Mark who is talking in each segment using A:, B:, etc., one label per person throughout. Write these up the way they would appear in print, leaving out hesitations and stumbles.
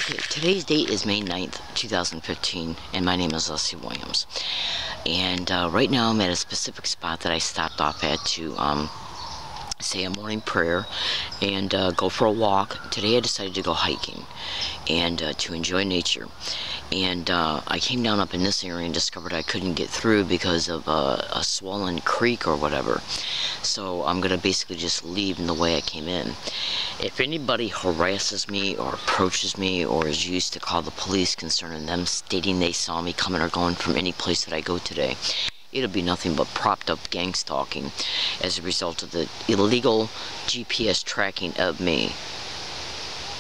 A: Okay, today's date is May 9th, 2015, and my name is Leslie Williams. And right now I'm at a specific spot that I stopped off at to say a morning prayer and go for a walk. Today I decided to go hiking and to enjoy nature. And I came down up in this area and discovered I couldn't get through because of a swollen creek or whatever. So I'm going to basically just leave in the way I came in. If anybody harasses me or approaches me or is used to call the police concerning them stating they saw me coming or going from any place that I go today, it'll be nothing but propped up gang stalking as a result of the illegal GPS tracking of me.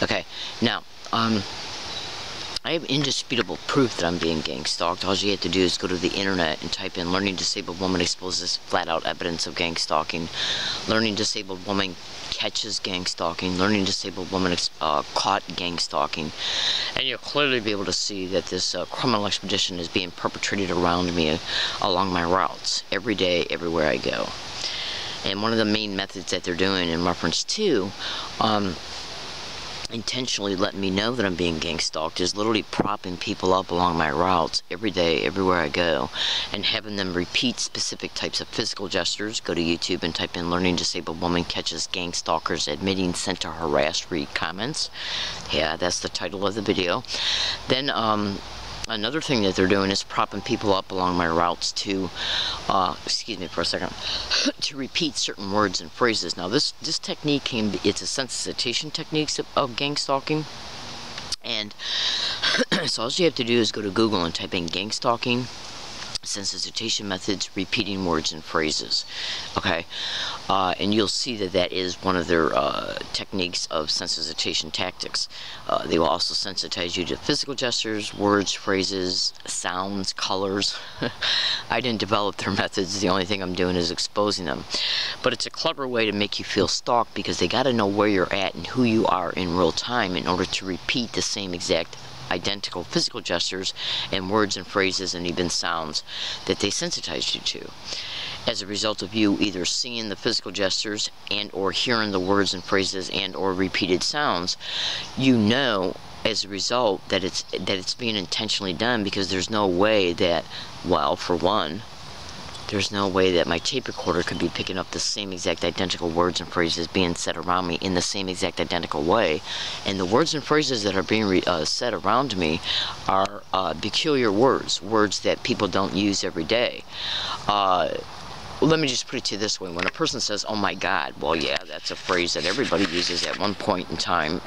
A: Okay, now, I have indisputable proof that I'm being gang stalked. All you have to do is go to the internet and type in "learning disabled woman exposes flat out evidence of gang stalking," "learning disabled woman catches gang stalking," "learning disabled woman caught gang stalking," and you'll clearly be able to see that this criminal expedition is being perpetrated around me along my routes every day, everywhere I go. And one of the main methods that they're doing in reference to intentionally letting me know that I'm being gang stalked is literally propping people up along my routes every day, everywhere I go, and having them repeat specific types of physical gestures. Go to YouTube and type in "learning disabled woman catches gang stalkers admitting sent to harass, read comments." Yeah, that's the title of the video. Then another thing that they're doing is propping people up along my routes to, excuse me for a second, to repeat certain words and phrases. Now this technique it's a sensitization technique of gang stalking. And so all you have to do is go to Google and type in gang stalking, sensitization methods, repeating words and phrases. Okay, and you'll see that that is one of their techniques of sensitization tactics. They will also sensitize you to physical gestures, words, phrases, sounds, colors. I didn't develop their methods. The only thing I'm doing is exposing them. But it's a clever way to make you feel stalked, because they got to know where you're at and who you are in real time in order to repeat the same exact identical physical gestures and words and phrases and even sounds that they sensitized you to. As a result of you either seeing the physical gestures and or hearing the words and phrases and or repeated sounds, you know as a result that it's being intentionally done, because there's no way that, well, for one, there's no way that my tape recorder could be picking up the same exact identical words and phrases being said around me in the same exact identical way. And the words and phrases that are being said around me are peculiar words that people don't use every day. Let me just put it to you this way. When a person says, "Oh my God," well, yeah, that's a phrase that everybody uses at one point in time,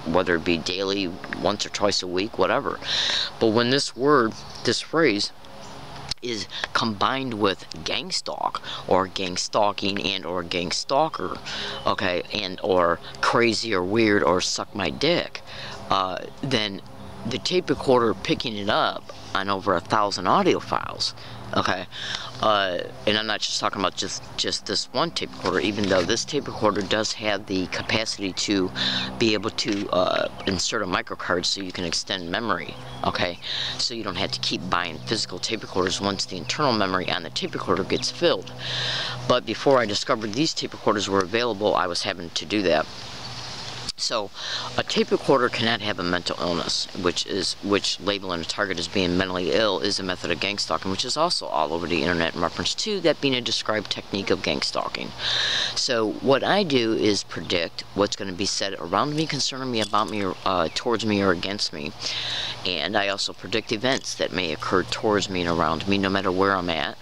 A: whether it be daily, once or twice a week, whatever. But when this phrase is combined with gang stalk or gang stalking and or gang stalker, okay, and or crazy or weird or suck my dick, then the tape recorder picking it up on over 1,000 audio files, okay, and I'm not just talking about just this one tape recorder, even though this tape recorder does have the capacity to be able to insert a microcard so you can extend memory, okay, so you don't have to keep buying physical tape recorders once the internal memory on the tape recorder gets filled. But before I discovered these tape recorders were available, I was having to do that. So, a tape recorder cannot have a mental illness, which labeling a target as being mentally ill is a method of gang stalking, which is also all over the internet in reference to that being a described technique of gang stalking. So, what I do is predict what's going to be said around me, concerning me, about me, or towards me, or against me. And I also predict events that may occur towards me and around me, no matter where I'm at,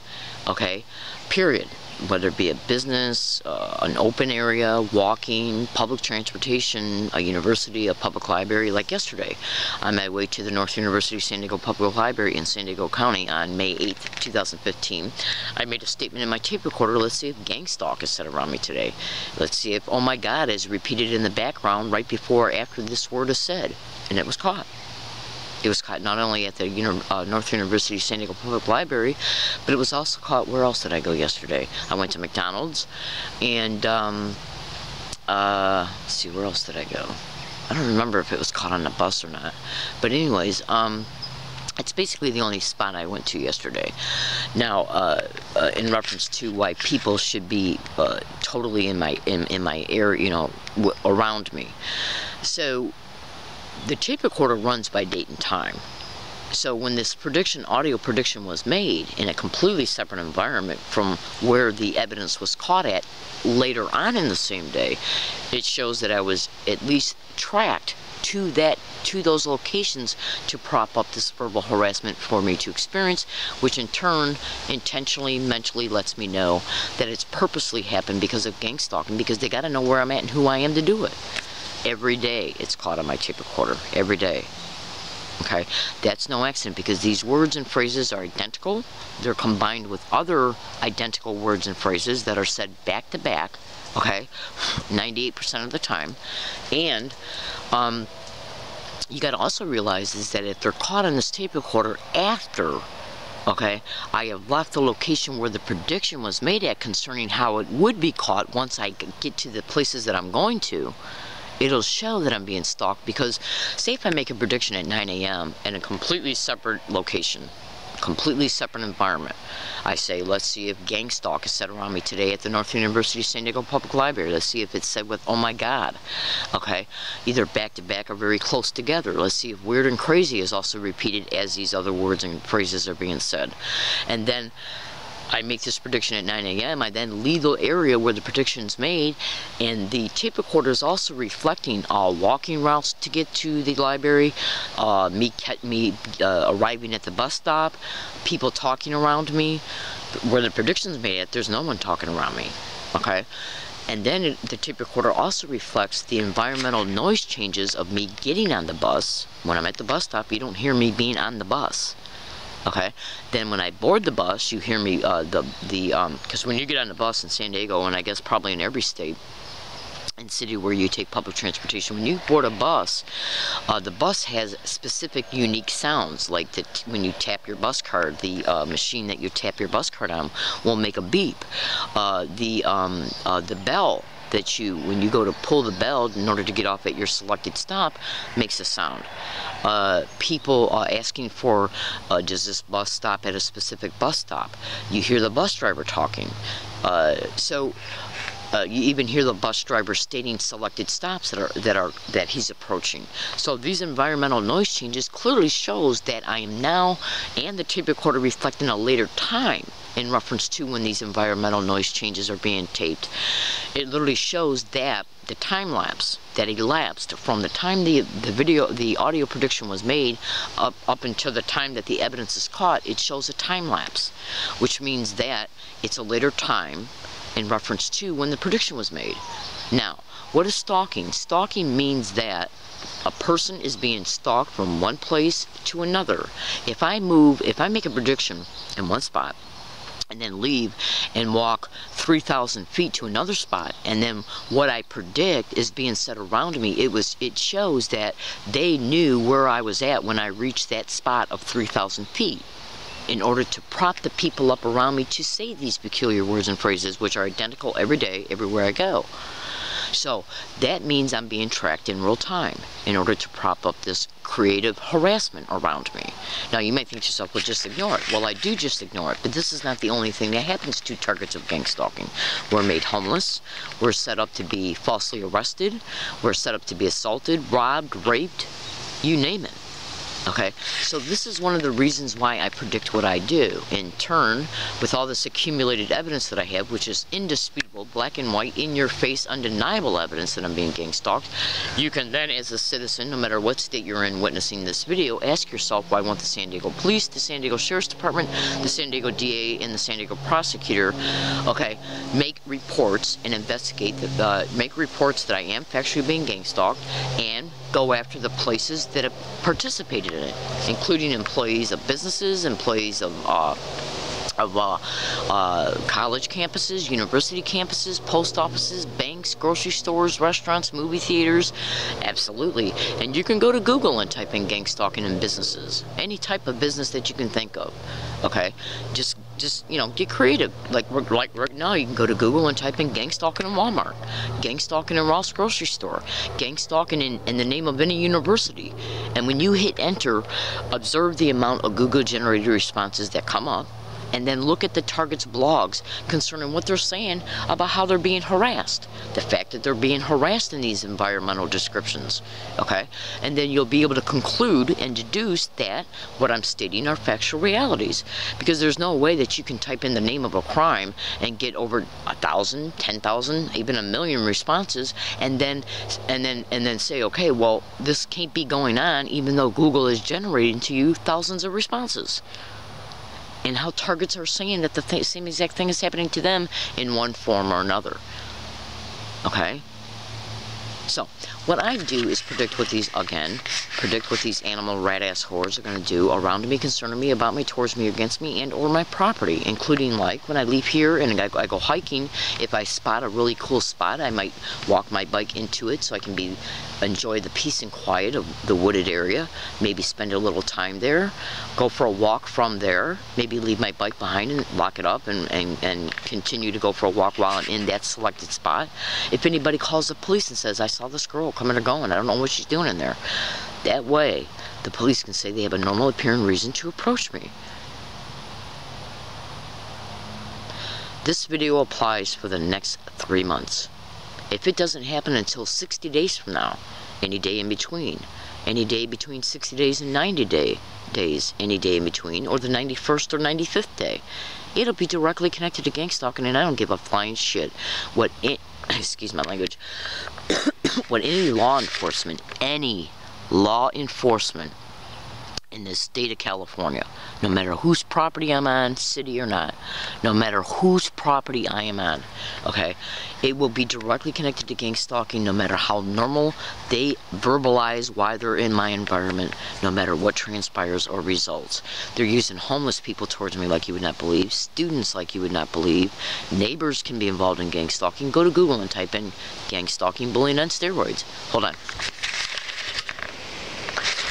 A: okay, period. Whether it be a business, an open area, walking, public transportation, a university, a public library. Like yesterday, on my way to the North University San Diego Public Library in San Diego County on May 8th, 2015, I made a statement in my tape recorder. Let's see if gang stalk is said around me today. Let's see if "oh my God" is repeated in the background right before or after this word is said. And it was caught. It was caught not only at the North University San Diego Public Library, but it was also caught, where else did I go yesterday? I went to McDonald's, and, let's see, where else did I go? I don't remember if it was caught on the bus or not. But anyways, it's basically the only spot I went to yesterday. Now, in reference to why people should be totally in my area, you know, around me. So, the tape recorder runs by date and time. So when this audio prediction was made in a completely separate environment from where the evidence was caught at later on in the same day, it shows that I was at least tracked to those locations to prop up this verbal harassment for me to experience, which in turn intentionally, mentally lets me know that it's purposely happened because of gang stalking, because they got to know where I'm at and who I am to do it. Every day it's caught on my tape recorder, every day. Okay, that's no accident, because these words and phrases are identical. They're combined with other identical words and phrases that are said back to back, okay, 98% of the time. And you got to also realize is that if they're caught on this tape recorder after, okay, I have left the location where the prediction was made at concerning how it would be caught once I get to the places that I'm going to, it'll show that I'm being stalked. Because say if I make a prediction at 9 a.m. in a completely separate location, completely separate environment, I say, let's see if gang stalk is said around me today at the North University San Diego Public Library. Let's see if it's said with, oh my God, okay, either back to back or very close together. Let's see if weird and crazy is also repeated as these other words and phrases are being said. And then I make this prediction at 9 a.m. I then leave the area where the prediction's made, and the tape recorder is also reflecting walking routes to get to the library, me arriving at the bus stop, people talking around me. Where the prediction's made at, there's no one talking around me, okay? And then the tape recorder also reflects the environmental noise changes of me getting on the bus. When I'm at the bus stop, you don't hear me being on the bus. Okay, then when I board the bus, you hear me, because when you get on the bus in San Diego, and I guess probably in every state and city where you take public transportation, when you board a bus, the bus has specific unique sounds, like when you tap your bus card, the machine that you tap your bus card on will make a beep. The bell that when you go to pull the bell in order to get off at your selected stop, makes a sound. People asking for, does this bus stop at a specific bus stop? You hear the bus driver talking. You even hear the bus driver stating selected stops that he's approaching. So these environmental noise changes clearly shows that I am now, and the tape recorder reflecting a later time in reference to when these environmental noise changes are being taped. It literally shows that the time lapse that elapsed from the time the audio prediction was made up until the time that the evidence is caught. It shows a time lapse, which means that it's a later time in reference to when the prediction was made. Now, what is stalking? Stalking means that a person is being stalked from one place to another. If I make a prediction in one spot, and then leave and walk 3,000 feet to another spot, and then what I predict is being said around me, it shows that they knew where I was at when I reached that spot of 3,000 feet in order to prop the people up around me to say these peculiar words and phrases, which are identical every day, everywhere I go. So that means I'm being tracked in real time in order to prop up this creative harassment around me. Now you might think to yourself, well, just ignore it. Well, I do just ignore it, but this is not the only thing that happens to targets of gang stalking. We're made homeless, we're set up to be falsely arrested, we're set up to be assaulted, robbed, raped, you name it. Okay, so this is one of the reasons why I predict what I do. In turn, with all this accumulated evidence that I have, which is indisputable, black and white, in your face, undeniable evidence that I'm being gang stalked, you can then, as a citizen, no matter what state you're in witnessing this video, ask yourself, why won't the San Diego Police, the San Diego Sheriff's Department, the San Diego DA, and the San Diego Prosecutor, okay, make reports and investigate, make reports that I am factually being gang stalked, and go after the places that have participated in it, including employees of businesses, employees of college campuses, university campuses, post offices, banks, grocery stores, restaurants, movie theaters. Absolutely. And you can go to Google and type in gang stalking in businesses. Any type of business that you can think of. Okay? Just you know, get creative. Like right now, you can go to Google and type in gang stalking in Walmart, gang stalking in Ross grocery store, gang stalking in the name of any university. And when you hit enter, observe the amount of Google generated responses that come up. and then look at the target's blogs concerning what they're saying about how they're being harassed. The fact that they're being harassed in these environmental descriptions, okay? And then you'll be able to conclude and deduce that what I'm stating are factual realities. Because there's no way that you can type in the name of a crime and get over 1,000, 10,000, even 1,000,000 responses, and then say, okay, well, this can't be going on, even though Google is generating to you thousands of responses. And how targets are saying that the same exact thing is happening to them in one form or another. Okay? So, what I do is predict what these animal rat-ass whores are going to do around me, concerning me, about me, towards me, against me, and or my property, including, like, when I leave here and I go hiking, if I spot a really cool spot, I might walk my bike into it so I can enjoy the peace and quiet of the wooded area, maybe spend a little time there, go for a walk from there, maybe leave my bike behind and lock it up and continue to go for a walk while I'm in that selected spot. If anybody calls the police and says, I saw this girl coming or going, I don't know what she's doing in there, that way the police can say they have a normal appearing reason to approach me. This video applies for the next 3 months. If it doesn't happen until 60 days from now, any day in between, any day between 60 days and 90 days, any day in between, or the 91st or 95th day, it'll be directly connected to gang stalking, and I don't give a flying shit what excuse my language, what any law enforcement in the state of California, no matter whose property I'm on, city or not, no matter whose property I am on, okay, it will be directly connected to gang stalking, no matter how normal they verbalize why they're in my environment, no matter what transpires or results. They're using homeless people towards me like you would not believe, students like you would not believe, neighbors can be involved in gang stalking. Go to Google and type in gang stalking, bullying on steroids. Hold on.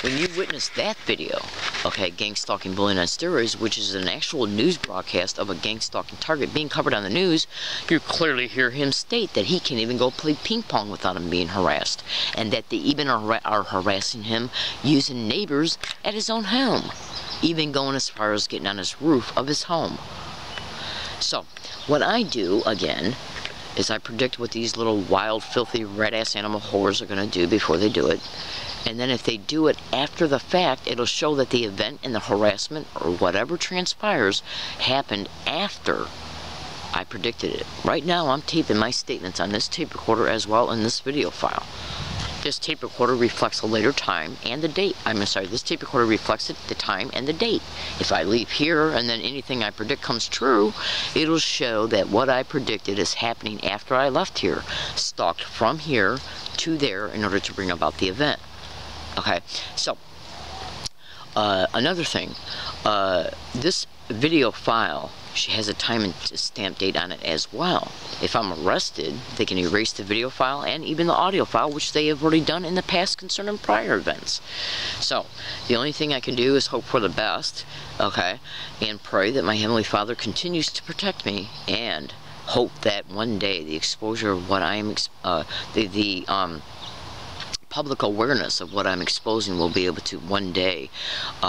A: When you witness that video, okay, gang stalking, bullying on steroids, which is an actual news broadcast of a gang stalking target being covered on the news, you clearly hear him state that he can't even go play ping pong without him being harassed, and that they even are harassing him using neighbors at his own home, even going as far as getting on his roof of his home. So, what I do, again, is I predict what these little wild, filthy, red-ass animal whores are going to do before they do it. And then if they do it after the fact, it'll show that the event and the harassment or whatever transpires happened after I predicted it. Right now, I'm taping my statements on this tape recorder as well in this video file. This tape recorder reflects a later time and the date. This tape recorder reflects the time and the date. If I leave here and then anything I predict comes true, it'll show that what I predicted is happening after I left here, stalked from here to there in order to bring about the event. Okay, so another thing, this video file, she has a time and stamp date on it as well. If I'm arrested, they can erase the video file and even the audio file, which they have already done in the past concerning prior events. So, the only thing I can do is hope for the best, okay, and pray that my Heavenly Father continues to protect me, and hope that one day the exposure of what I am, public awareness of what I'm exposing will be able to one day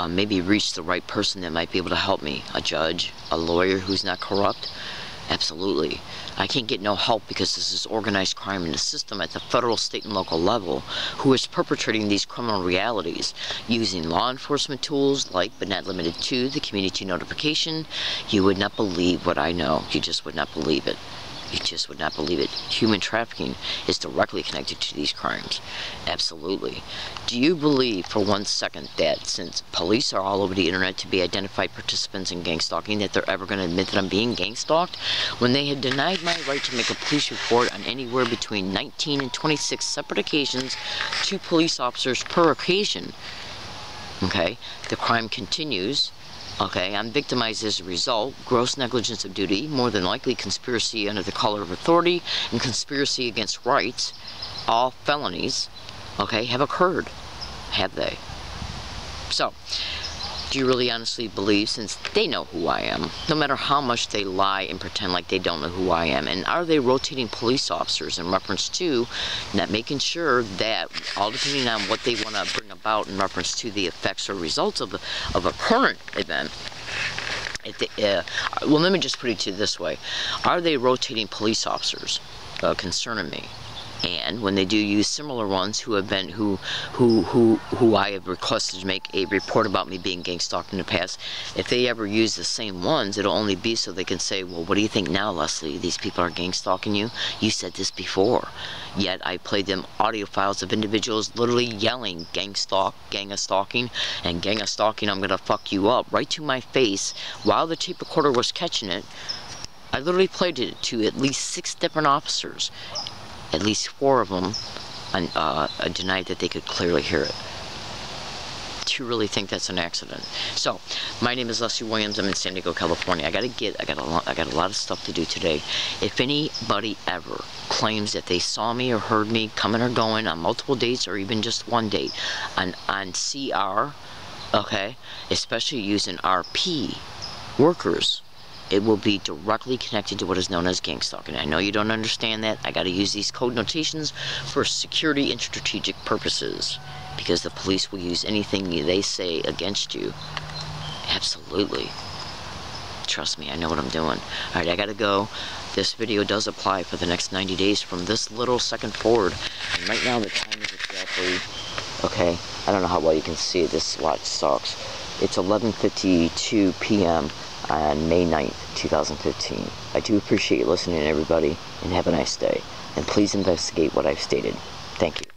A: maybe reach the right person that might be able to help me. A judge, a lawyer who's not corrupt. Absolutely. I can't get no help because this is organized crime in the system at the federal, state, and local level who is perpetrating these criminal realities using law enforcement tools like, but not limited to, the community notification. You would not believe what I know. You just would not believe it. You just would not believe it. Human trafficking is directly connected to these crimes. Absolutely. Do you believe for 1 second that since police are all over the internet to be identified participants in gang stalking, that they're ever going to admit that I'm being gang stalked? When they had denied my right to make a police report on anywhere between 19 and 26 separate occasions to police officers per occasion, okay, the crime continues. Okay, I'm victimized as a result. Gross negligence of duty, more than likely conspiracy under the color of authority, and conspiracy against rights, all felonies, okay, have occurred. Have they? So, do you really honestly believe, since they know who I am, no matter how much they lie and pretend like they don't know who I am, and are they rotating police officers in reference to not making sure that, all depending on what they want to bring about in reference to the effects or results of a current event, If they, well, let me just put it to you this way. Are they rotating police officers concerning me? And when they do use similar ones who have been who I have requested to make a report about me being gang stalked in the past, if they ever use the same ones, it'll only be so they can say, well, what do you think now, Leslie? These people are gang stalking you? You said this before. Yet I played them audio files of individuals literally yelling gang a stalking, and gang a stalking, I'm gonna fuck you up, right to my face while the tape recorder was catching it. I literally played it to at least 6 different officers. At least 4 of them denied that they could clearly hear it. Do you really think that's an accident? So, my name is Leslie Williams. I'm in San Diego, California. I got a lot of stuff to do today. If anybody ever claims that they saw me or heard me coming or going on multiple dates or even just one date on CR, okay, especially using RP workers, it will be directly connected to what is known as gang stalking. I know you don't understand that. I got to use these code notations for security and strategic purposes, because the police will use anything they say against you. Absolutely. Trust me, I know what I'm doing. Alright, I gotta go. This video does apply for the next 90 days from this little second forward. And right now the time is exactly, okay, I don't know how well you can see it. This watch sucks. It's 11:52 p.m. on May 9th, 2015. I do appreciate you listening, everybody, and have a nice day. And please investigate what I've stated. Thank you.